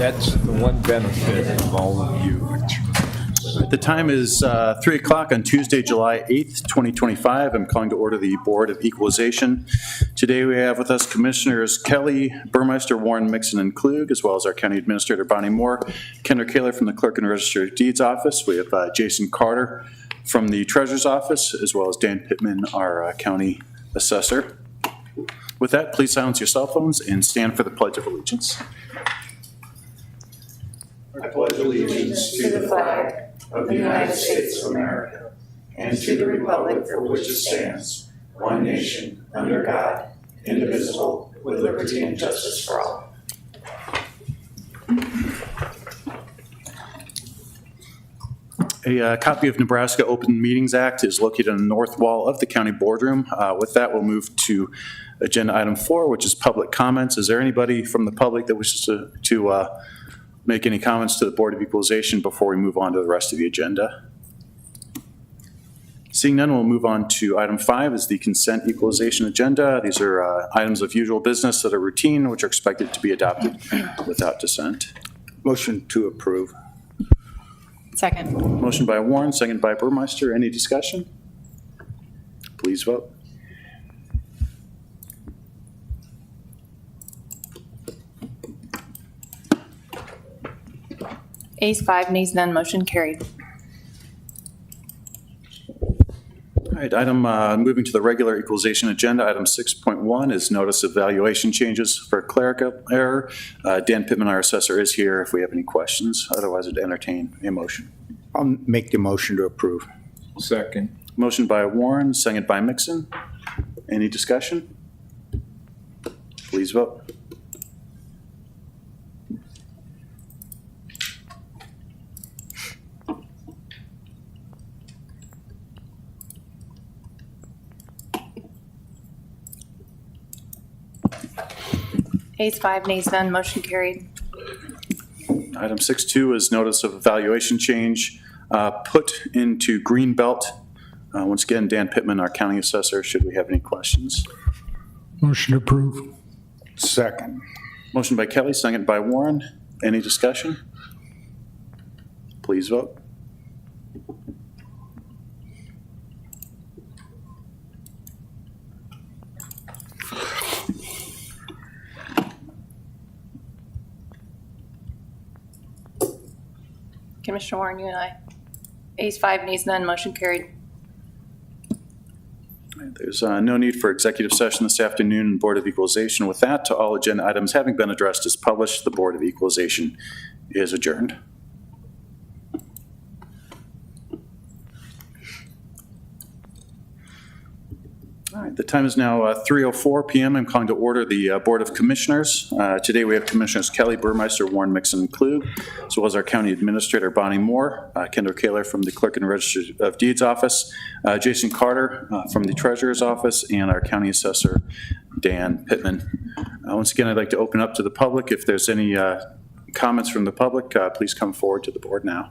That's the one benefit of all of you. The time is 3 o'clock on Tuesday, July 8th, 2025. I'm calling to order the Board of Equalization. Today we have with us Commissioners Kelly, Burmeister, Warren, Mixon, and Klug, as well as our County Administrator Bonnie Moore, Kendra Kaler from the Clerk and Register of Deeds Office. We have Jason Carter from the Treasurer's Office, as well as Dan Pittman, our County Assessor. With that, please silence your cell phones and stand for the Pledge of Allegiance. I pledge allegiance to the flag of the United States of America and to the republic for which it stands, one nation, under God, indivisible, with liberty and justice for all. A copy of Nebraska Open Meetings Act is located on the north wall of the county boardroom. With that, we'll move to agenda item 4, which is public comments. Is there anybody from the public that wishes to make any comments to the Board of Equalization before we move on to the rest of the agenda? Seeing none, we'll move on to item 5 is the consent equalization agenda. These are items of usual business that are routine, which are expected to be adopted without dissent. Motion to approve. Second. Motion by Warren, second by Burmeister. Any discussion? Please vote. Ayes 5, nays none, motion carried. All right, moving to the regular equalization agenda, item 6.1 is notice of valuation changes for clerical error. Dan Pittman, our assessor, is here if we have any questions. Otherwise, I'd entertain a motion. I'll make the motion to approve. Second. Motion by Warren, second by Mixon. Any discussion? Please vote. Ayes 5, nays none, motion carried. Item 6.2 is notice of evaluation change put into Greenbelt. Once again, Dan Pittman, our county assessor, should we have any questions? Motion approved. Second. Motion by Kelly, second by Warren. Any discussion? Please vote. Commissioner Warren, you and I. Ayes 5, nays none, motion carried. There's no need for executive session this afternoon in Board of Equalization. With that, all agenda items having been addressed as published, the Board of Equalization is adjourned. All right, the time is now 3:04 p.m. I'm calling to order the Board of Commissioners. Today we have Commissioners Kelly, Burmeister, Warren, Mixon, and Klug, as well as our County Administrator Bonnie Moore, Kendra Kaler from the Clerk and Register of Deeds Office, Jason Carter from the Treasurer's Office, and our County Assessor Dan Pittman. Once again, I'd like to open up to the public. If there's any comments from the public, please come forward to the board now.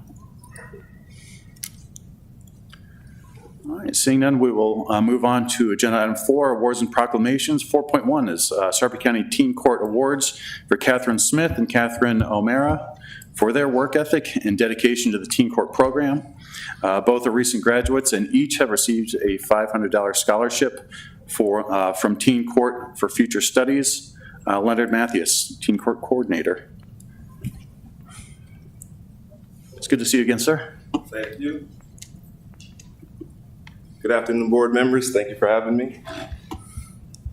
All right, seeing none, we will move on to agenda item 4, awards and proclamations. 4.1 is Sarpy County Teen Court Awards for Catherine Smith and Catherine O'Mara for their work ethic and dedication to the Teen Court program. Both are recent graduates and each have received a $500 scholarship from Teen Court for future studies. Leonard Mathias, Teen Court Coordinator. It's good to see you again, sir. Thank you. Good afternoon, board members. Thank you for having me.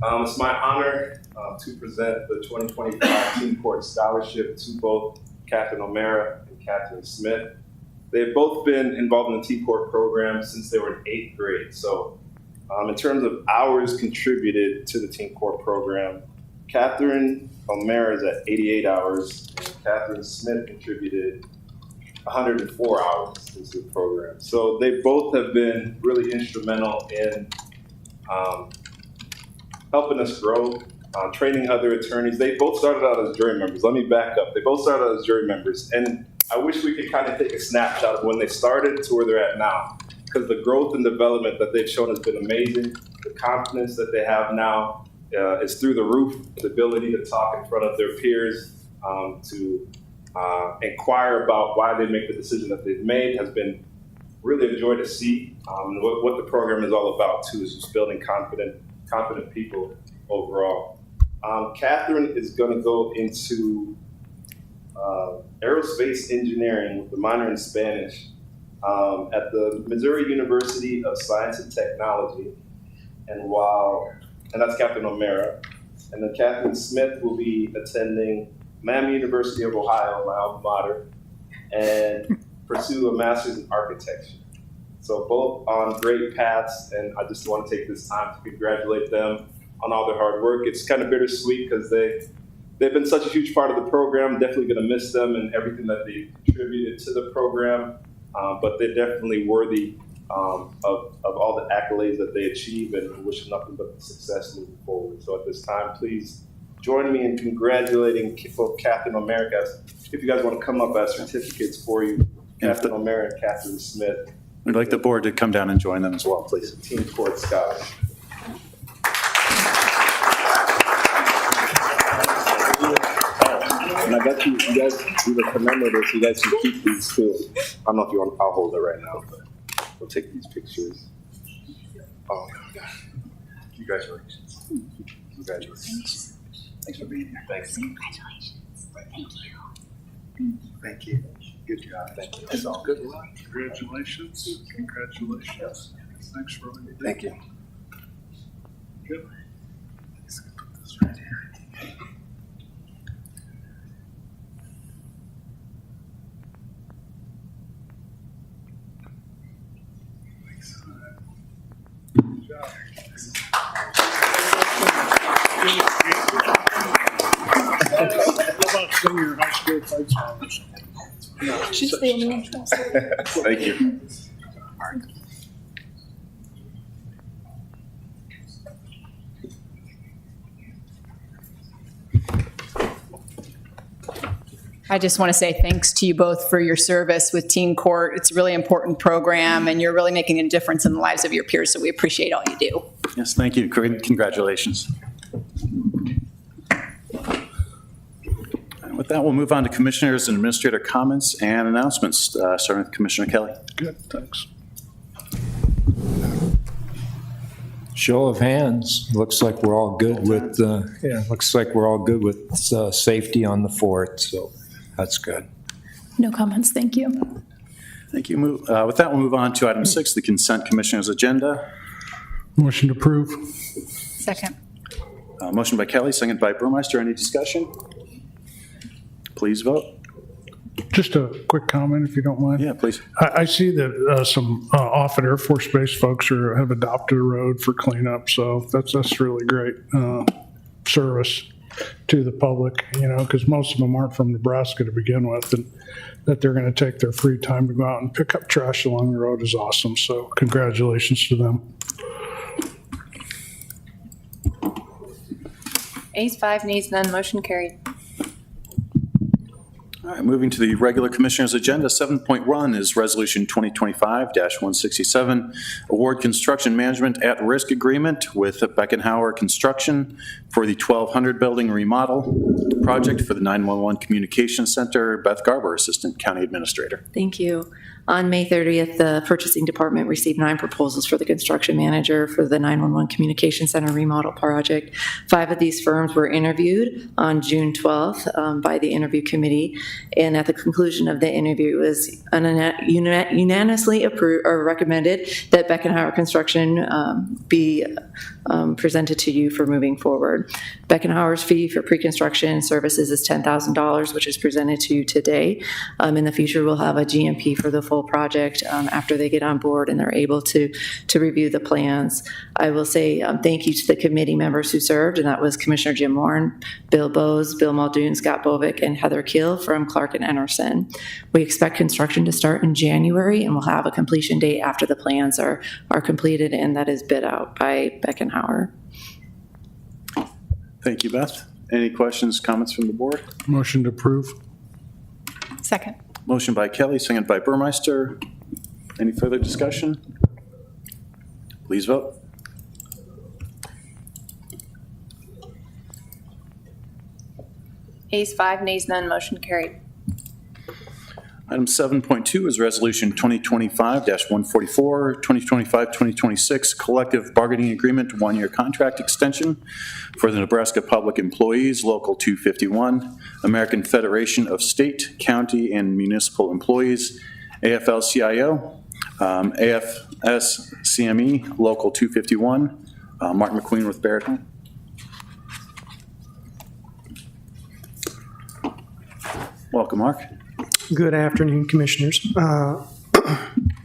It's my honor to present the 2025 Teen Court Scholarship to both Catherine O'Mara and Catherine Smith. They've both been involved in the Teen Court program since they were in 8th grade. So in terms of hours contributed to the Teen Court program, Catherine O'Mara is at 88 hours and Catherine Smith contributed 104 hours into the program. So they both have been really instrumental in helping us grow, training other attorneys. They both started out as jury members. Let me back up. They both started out as jury members. And I wish we could kind of take a snapshot of when they started to where they're at now, because the growth and development that they've shown has been amazing. The confidence that they have now is through the roof, the ability to talk in front of their peers, to inquire about why they make the decision that they've made has been really a joy to see. What the program is all about too is just building confident people overall. Catherine is going to go into aerospace engineering with a minor in Spanish at the Missouri University of Science and Technology, and that's Catherine O'Mara. And then Catherine Smith will be attending Miami University of Ohio, my alma mater, and pursue a master's in architecture. So both on great paths, and I just want to take this time to congratulate them on all their hard work. It's kind of bittersweet because they've been such a huge part of the program. Definitely going to miss them and everything that they contributed to the program, but they're definitely worthy of all the accolades that they achieve, and wish them nothing but success moving forward. So at this time, please join me in congratulating both Catherine O'Mara. If you guys want to come up as certificates for you, Catherine O'Mara and Catherine Smith. We'd like the board to come down and join them as well, please. Team Court Scholarship. And I got you guys, these are commemorative, so you guys can keep these too. I don't know if you want, I'll hold it right now, but we'll take these pictures. Oh my God. Congratulations. Congratulations. Thanks for being here. Thanks. Congratulations. Thank you. Thank you. Good job. Thank you. That's all. Good luck. Congratulations. Congratulations. Thanks for all you do. Thank you. Good. Put this right here. Good job. How about senior high school fight songs? She's the only one. Thank you. I just want to say thanks to you both for your service with Teen Court. It's a really important program, and you're really making a difference in the lives of your peers, so we appreciate all you do. Yes, thank you. Congratulations. And with that, we'll move on to commissioners and administrator comments and announcements, starting with Commissioner Kelly. Good, thanks. Show of hands. Looks like we're all good with, looks like we're all good with safety on the fort, so that's good. No comments, thank you. Thank you. With that, we'll move on to item 6, the consent commissioner's agenda. Motion to approve. Second. Motion by Kelly, second by Burmeister. Any discussion? Please vote. Just a quick comment, if you don't mind. Yeah, please. I see that some Offutt Air Force Base folks have adopted a road for cleanup, so that's really great service to the public, because most of them aren't from Nebraska to begin with, and that they're going to take their free time to go out and pick up trash along the road is awesome, so congratulations to them. Ayes 5, nays none, motion carried. All right, moving to the regular commissioners' agenda, 7.1 is Resolution 2025-167, award construction management at-risk agreement with Beckenhauer Construction for the 1200 building remodel project for the 911 Communications Center. Beth Garber, Assistant County Administrator. Thank you. On May 30th, the purchasing department received 9 proposals for the construction manager for the 911 Communication Center remodel project. 5 of these firms were interviewed on June 12th by the interview committee, and at the conclusion of the interview, it was unanimously approved or recommended that Beckenhauer Construction be presented to you for moving forward. Beckenhauer's fee for pre-construction services is $10,000, which is presented to you today. In the future, we'll have a GMP for the full project after they get on board and they're able to review the plans. I will say thank you to the committee members who served, and that was Commissioner Jim Warren, Bill Bowes, Bill Muldoon, Scott Bovick, and Heather Keel from Clark and Enerson. We expect construction to start in January, and we'll have a completion date after the plans are completed, and that is bid out by Beckenhauer. Thank you, Beth. Any questions, comments from the board? Motion to approve. Second. Motion by Kelly, second by Burmeister. Any further discussion? Please vote. Ayes 5, nays none, motion carried. Item 7.2 is Resolution 2025-144, 2025-2026 Collective Bargaining Agreement, one-year contract extension for the Nebraska Public Employees, Local 251, American Federation of State, County, and Municipal Employees, AFL-CIO, AFS-CME, Local 251. Mark McQueen with Barrett Home. Welcome, Mark. Good afternoon, Commissioners.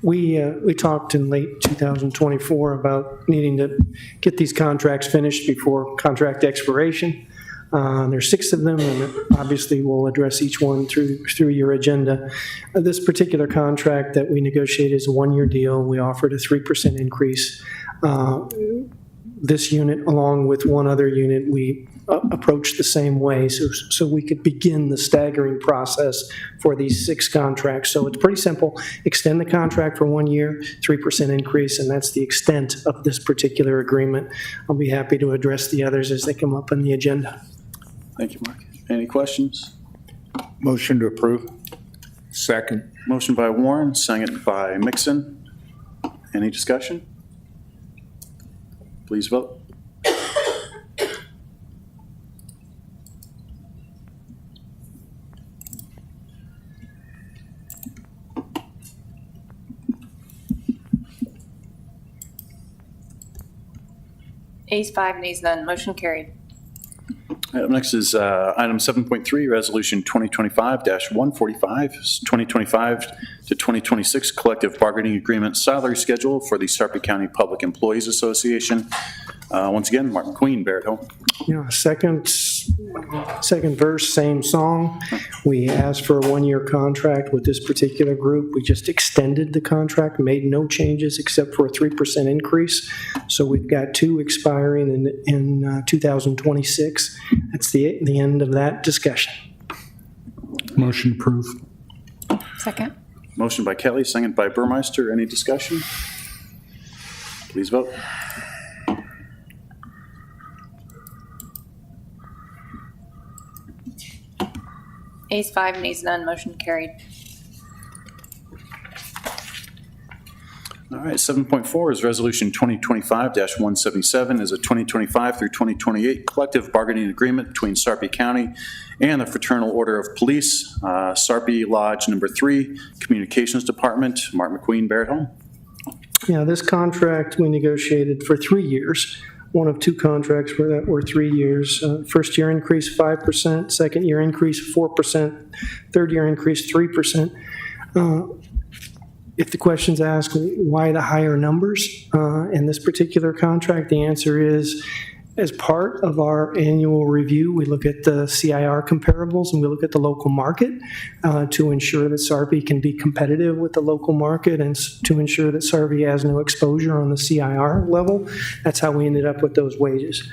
We talked in late 2024 about needing to get these contracts finished before contract expiration. There's 6 of them, and obviously we'll address each one through your agenda. This particular contract that we negotiated is a one-year deal. We offered a 3% increase. This unit, along with one other unit, we approached the same way so we could begin the staggering process for these 6 contracts. So it's pretty simple. Extend the contract for 1 year, 3% increase, and that's the extent of this particular agreement. I'll be happy to address the others as they come up on the agenda. Thank you, Mark. Any questions? Motion to approve. Second. Motion by Warren, second by Mixon. Any discussion? Please vote. Ayes 5, nays none, motion carried. Up next is item 7.3, Resolution 2025-145, 2025 to 2026 Collective Bargaining Agreement Salary Schedule for the Sarpy County Public Employees Association. Once again, Mark McQueen, Barrett Home. Second verse, same song. We asked for a one-year contract with this particular group. We just extended the contract, made no changes except for a 3% increase. So we've got 2 expiring in 2026. That's the end of that discussion. Motion approved. Second. Motion by Kelly, second by Burmeister. Any discussion? Please vote. Ayes 5, nays none, motion carried. All right, 7.4 is Resolution 2025-177 is a 2025 through 2028 collective bargaining agreement between Sarpy County and the Fraternal Order of Police, Sarpy Lodge Number 3, Communications Department. Mark McQueen, Barrett Home. Yeah, this contract we negotiated for 3 years. One of 2 contracts that were 3 years. First year increase 5%, second year increase 4%, third year increase 3%. If the question's asked why the higher numbers in this particular contract, the answer is as part of our annual review, we look at the CIR comparables and we look at the local market to ensure that Sarpy can be competitive with the local market and to ensure that Sarpy has no exposure on the CIR level. That's how we ended up with those wages.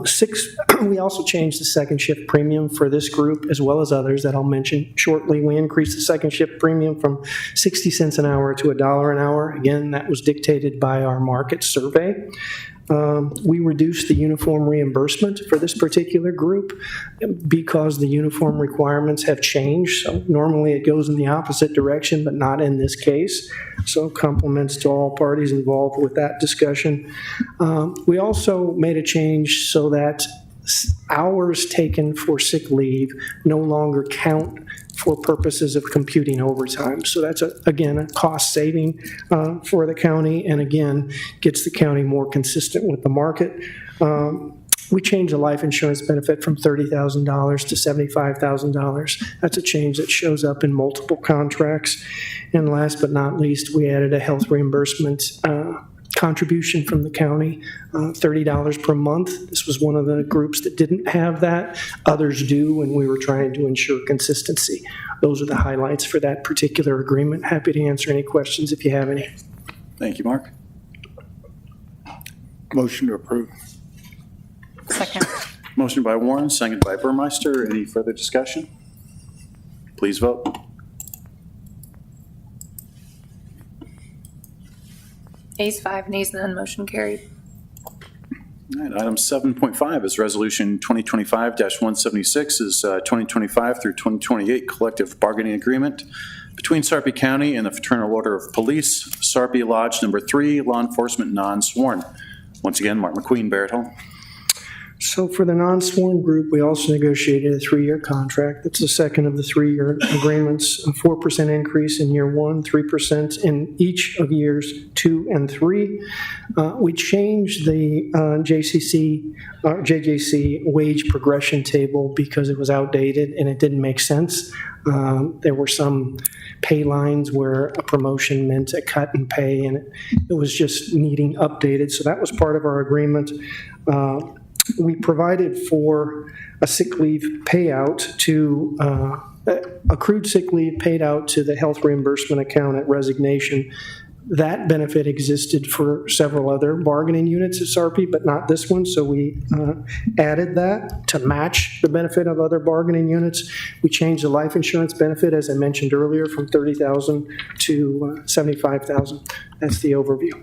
6, we also changed the second shift premium for this group as well as others that I'll mention shortly. We increased the second shift premium from 60 cents an hour to $1 an hour. Again, that was dictated by our market survey. We reduced the uniform reimbursement for this particular group because the uniform requirements have changed. So normally it goes in the opposite direction, but not in this case. So compliments to all parties involved with that discussion. We also made a change so that hours taken for sick leave no longer count for purposes of computing overtime. So that's, again, a cost saving for the county and, again, gets the county more consistent with the market. We changed the life insurance benefit from $30,000 to $75,000. That's a change that shows up in multiple contracts. And last but not least, we added a health reimbursement contribution from the county, $30 per month. This was one of the groups that didn't have that. Others do, and we were trying to ensure consistency. Those are the highlights for that particular agreement. Happy to answer any questions if you have any. Thank you, Mark. Motion to approve. Second. Motion by Warren, second by Burmeister. Any further discussion? Please vote. Ayes 5, nays none, motion carried. All right, item 7.5 is Resolution 2025-176 is 2025 through 2028 Collective Bargaining Agreement between Sarpy County and the Fraternal Order of Police, Sarpy Lodge Number 3, law enforcement non-sworn. Once again, Mark McQueen, Barrett Hall. So for the non-sworn group, we also negotiated a 3-year contract. That's the second of the 3-year agreements, a 4% increase in year 1, 3% in each of years 2 and 3. We changed the JJC wage progression table because it was outdated and it didn't make sense. There were some pay lines where a promotion meant a cut in pay, and it was just needing updated. So that was part of our agreement. We provided for a sick leave payout to, accrued sick leave paid out to the health reimbursement account at resignation. That benefit existed for several other bargaining units at Sarpy, but not this one, so we added that to match the benefit of other bargaining units. We changed the life insurance benefit, as I mentioned earlier, from $30,000 to $75,000. That's the overview.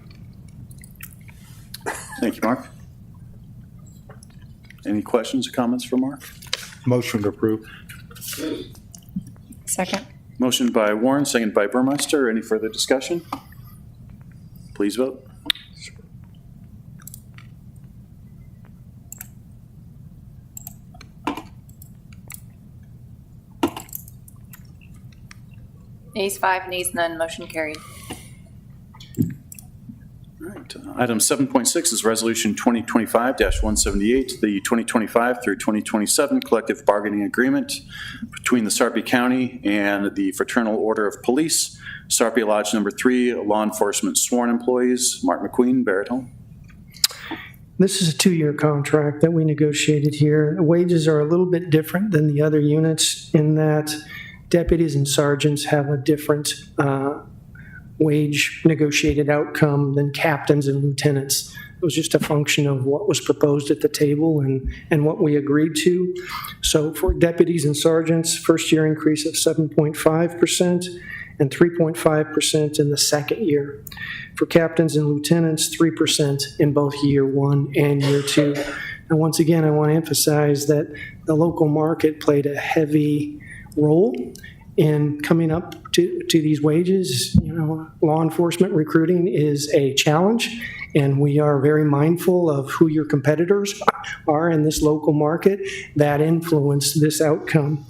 Thank you, Mark. Any questions or comments for Mark? Motion to approve. Second. Motion by Warren, second by Burmeister. Any further discussion? Please vote. Ayes 5, nays none, motion carried. All right. Item 7.6 is Resolution 2025-178, the 2025 through 2027 collective bargaining agreement between the Sarpy County and the Fraternal Order of Police, Sarpy Lodge Number 3, law enforcement sworn employees. Mark McQueen, Barrett Home. This is a 2-year contract that we negotiated here. The wages are a little bit different than the other units in that deputies and sergeants have a different wage negotiated outcome than captains and lieutenants. It was just a function of what was proposed at the table and what we agreed to. So for deputies and sergeants, first year increase of 7.5% and 3.5% in the second year. For captains and lieutenants, 3% in both year 1 and year 2. And once again, I want to emphasize that the local market played a heavy role in coming up to these wages. You know, law enforcement recruiting is a challenge, and we are very mindful of who your competitors are in this local market that influence this outcome.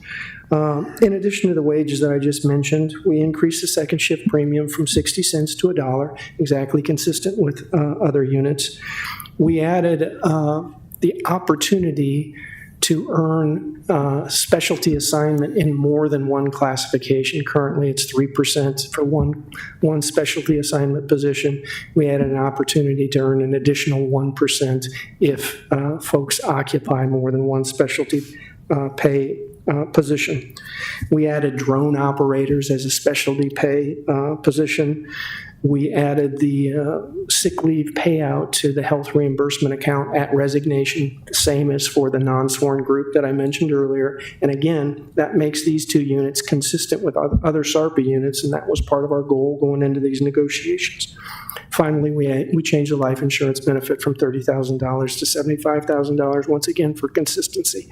In addition to the wages that I just mentioned, we increased the second shift premium from 60 cents to $1, exactly consistent with other units. We added the opportunity to earn specialty assignment in more than one classification. Currently, it's 3% for one specialty assignment position. We added an opportunity to earn an additional 1% if folks occupy more than one specialty pay position. We added drone operators as a specialty pay position. We added the sick leave payout to the health reimbursement account at resignation, the same as for the non-sworn group that I mentioned earlier. And again, that makes these 2 units consistent with other Sarpy units, and that was part of our goal going into these negotiations. Finally, we changed the life insurance benefit from $30,000 to $75,000, once again for consistency.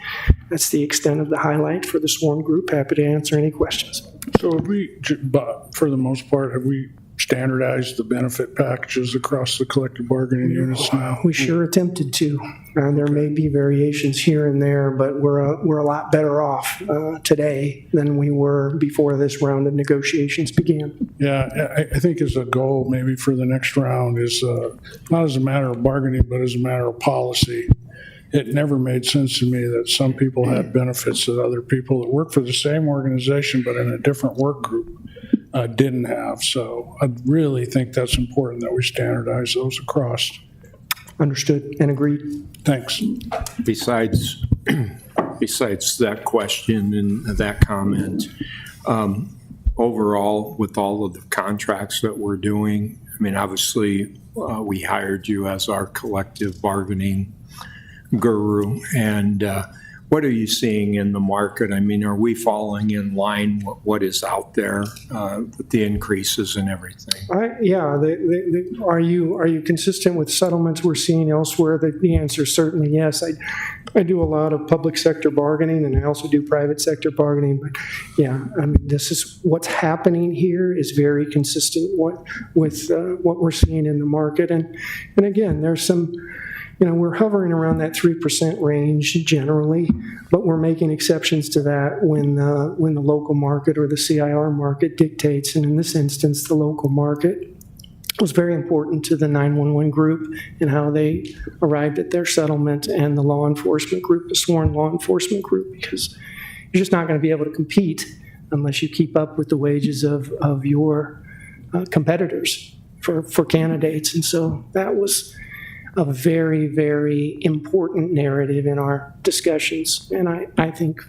That's the extent of the highlight for the sworn group. Happy to answer any questions. So have we, but for the most part, have we standardized the benefit packages across the collective bargaining units now? We sure attempted to. There may be variations here and there, but we're a lot better off today than we were before this round of negotiations began. Yeah, I think as a goal maybe for the next round is not as a matter of bargaining, but as a matter of policy. It never made sense to me that some people had benefits that other people that work for the same organization but in a different work group didn't have. So I really think that's important that we standardize those across. Understood and agreed. Thanks. Besides that question and that comment, overall, with all of the contracts that we're doing, I mean, obviously, we hired you as our collective bargaining guru, and what are you seeing in the market? I mean, are we falling in line with what is out there with the increases and everything? Are you consistent with settlements we're seeing elsewhere? The answer is certainly yes. I I do a lot of public sector bargaining, and I also do private sector bargaining. But yeah, I mean, this is what's happening here is very consistent with what we're seeing in the market. And again, there's some, we're hovering around that 3% range generally, but we're making exceptions to that when the local market or the CIR market dictates. And in this instance, the local market was very important to the 911 group and how they arrived at their settlement, and the law enforcement group, the sworn law enforcement group, because you're just not going to be able to compete unless you keep up with the wages of your competitors for candidates. And so that was a very, very important narrative in our discussions. And I think,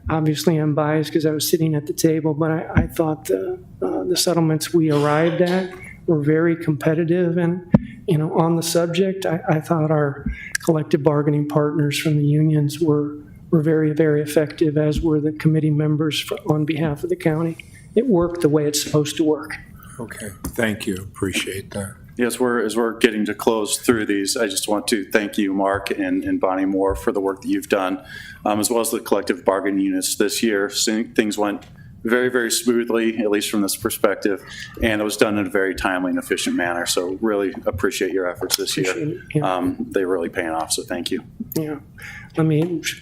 obviously I'm biased because I was sitting at the table, but I thought the settlements we arrived at were very competitive. And, on the subject, I thought our collective bargaining partners from the unions were very, very effective, as were the committee members on behalf of the county. It worked the way it's supposed to work. Okay, thank you. Appreciate that. Yes, as we're getting to close through these, I just want to thank you, Mark and Bonnie Moore, for the work that you've done, as well as the collective bargaining units this year. Things went very, very smoothly, at least from this perspective, and it was done in a very timely and efficient manner. So really appreciate your efforts this year. They're really paying off, so thank you. Yeah.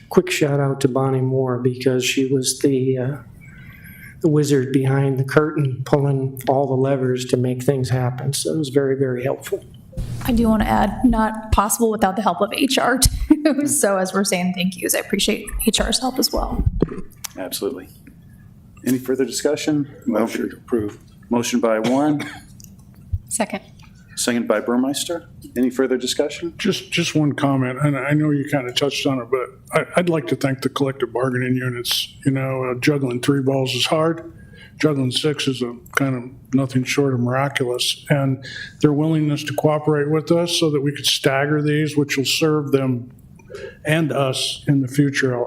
Quick shout out to Bonnie Moore, because she was the wizard behind the curtain, pulling all the levers to make things happen. So it was very, very helpful. I do want to add, not possible without the help of HR too. So as we're saying thank yous, I appreciate HR's help as well. Absolutely. Any further discussion? Motion to approve. Motion by Warren, Second. second by Burmeister. Any further discussion? Just one comment, and I know you kind of touched on it, but I'd like to thank the collective bargaining units. Juggling 3 balls is hard. Juggling 6 is a kind of nothing short of miraculous. And their willingness to cooperate with us so that we could stagger these, which will serve them and us in the future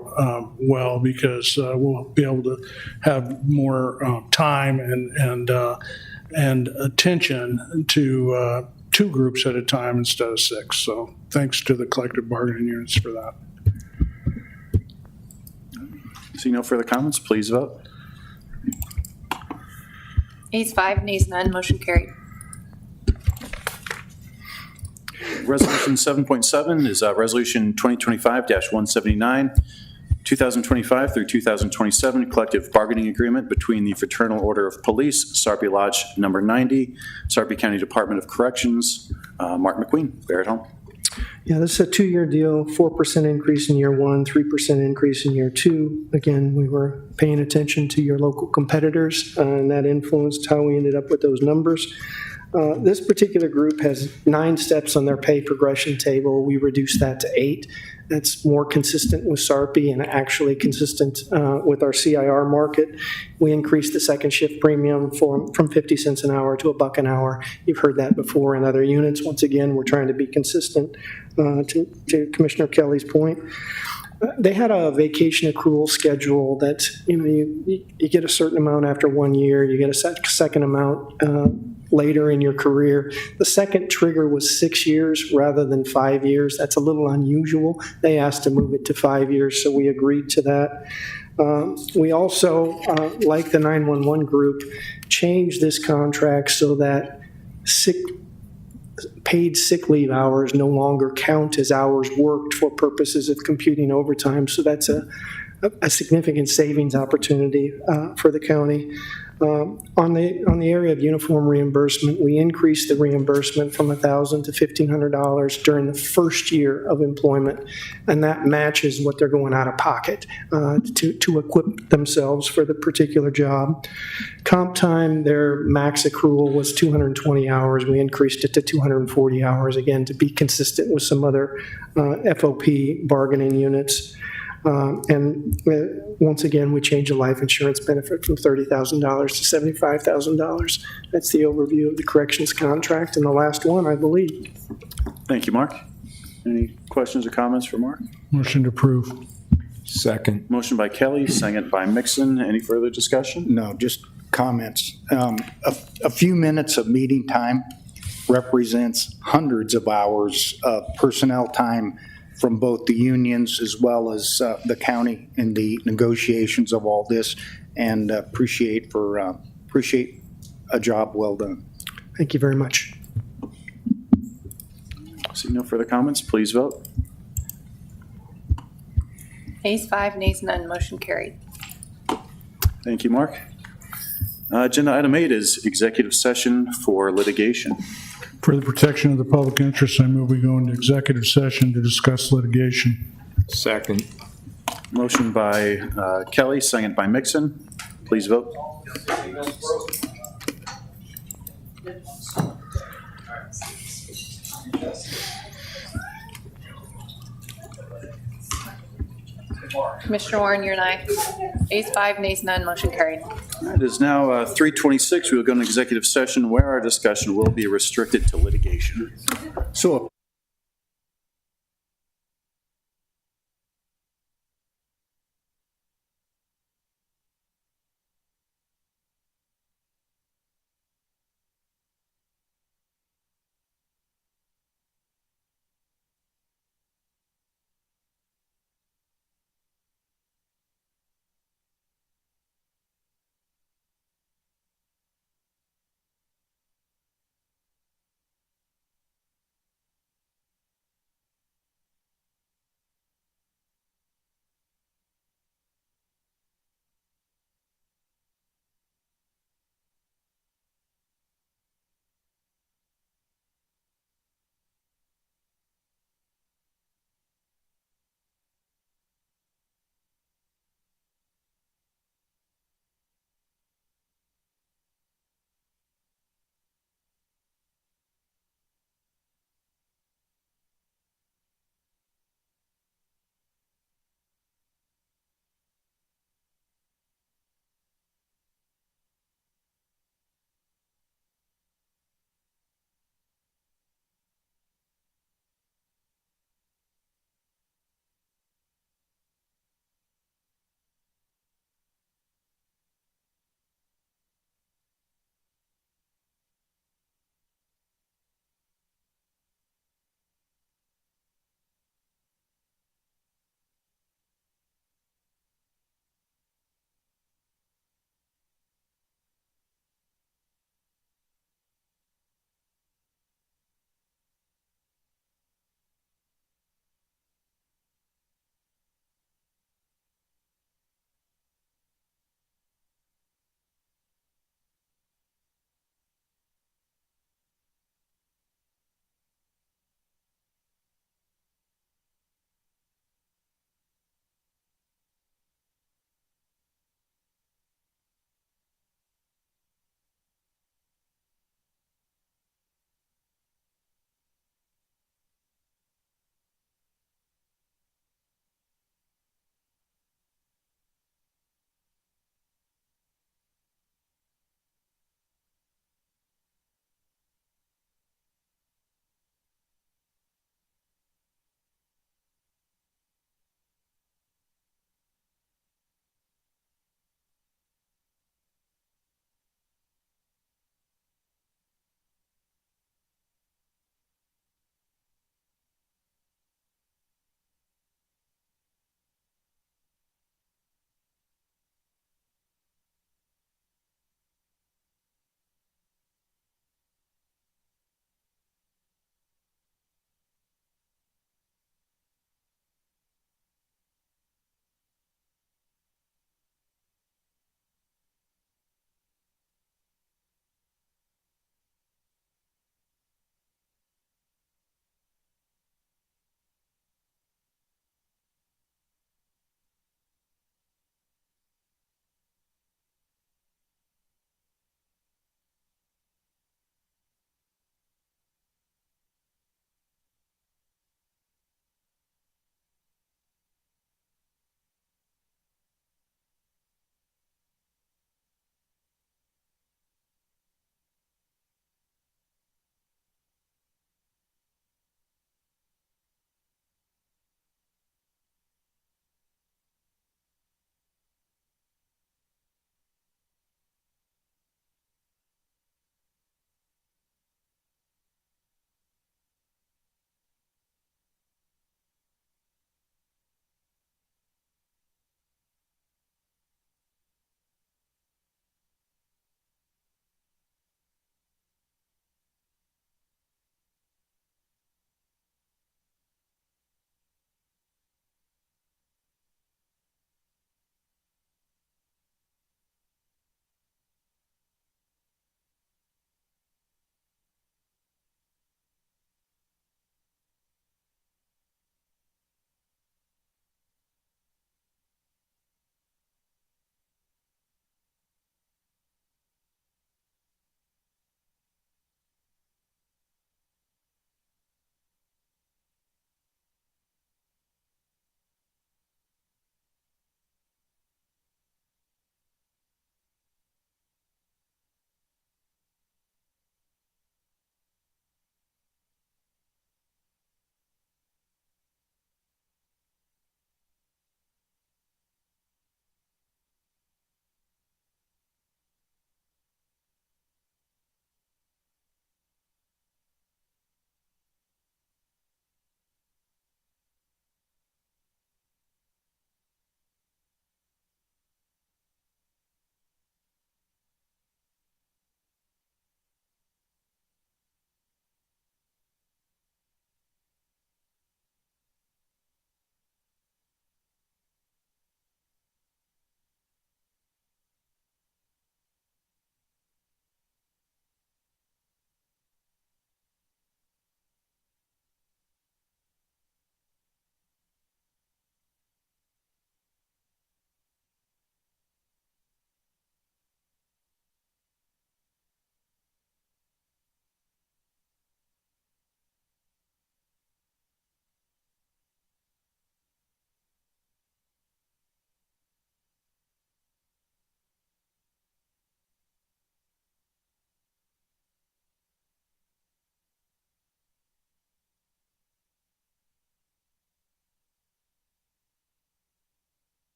well, because we'll be able to have more time and attention to 2 groups at a time instead of 6. So thanks to the collective bargaining units for that. See no further comments, please vote. Ayes 5, nays none, motion carried. Resolution 7.7 is Resolution 2025-179, 2025 through 2027 collective bargaining agreement between the Fraternal Order of Police, Sarpy Lodge Number 90, Sarpy County Department of Corrections. Mark McQueen, Barrett Home. Yeah, this is a 2-year deal, 4% increase in year 1, 3% increase in year 2. Again, we were paying attention to your local competitors, and that influenced how we ended up with those numbers. This particular group has 9 steps on their pay progression table. We reduced that to 8. That's more consistent with Sarpy and actually consistent with our CIR market. We increased the second shift premium from 50 cents an hour to $1 an hour. You've heard that before in other units. Once again, we're trying to be consistent to Commissioner Kelly's point. They had a vacation accrual schedule that, you get a certain amount after 1 year, you get a second amount later in your career. The second trigger was 6 years rather than 5 years. That's a little unusual. They asked to move it to 5 years, so we agreed to that. We also, like the 911 group, changed this contract so that paid sick leave hours no longer count as hours worked for purposes of computing overtime. So that's a significant savings opportunity for the county. On the area of uniform reimbursement, we increased the reimbursement from $1,000 to $1,500 during the first year of employment, and that matches what they're going out of pocket to equip themselves for the particular job. Comp time, their max accrual was 220 hours. We increased it to 240 hours, again, to be consistent with some other FOP bargaining units. And once again, we changed the life insurance benefit from $30,000 to $75,000. That's the overview of the corrections contract, and the last one, I believe. Thank you, Mark. Any questions or comments for Mark? Motion to approve. Second. Motion by Kelly, second by Mixon. Any further discussion? No, just comments. A few minutes of meeting time represents hundreds of hours of personnel time from both the unions as well as the county in the negotiations of all this, and appreciate a job well done. Thank you very much. Seeing no further comments, please vote. Ayes 5, nays none, motion carried. Thank you, Mark. Agenda item 8 is executive session for litigation. For the protection of the public interest, I move we go into executive session to discuss litigation. Second. Motion by Kelly, second by Mixon. Please vote. Commissioner Warren, you're an aye. Ayes 5, nays none, motion carried. It is now 3:26. We will go into executive session where our discussion will be restricted to litigation. So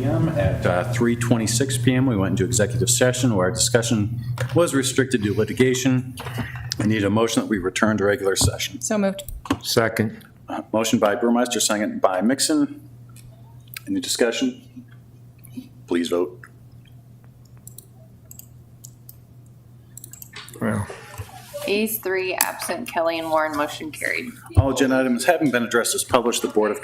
p.m. At 3:26 p.m., we went into executive session where our discussion was restricted to litigation. I need a motion that we return to regular session. So moved. Second. Motion by Burmeister, second by Mixon. Any discussion? Please vote. Well, Ayes 3, absent Kelly and Warren, motion carried. All agenda items having been addressed as published, the Board of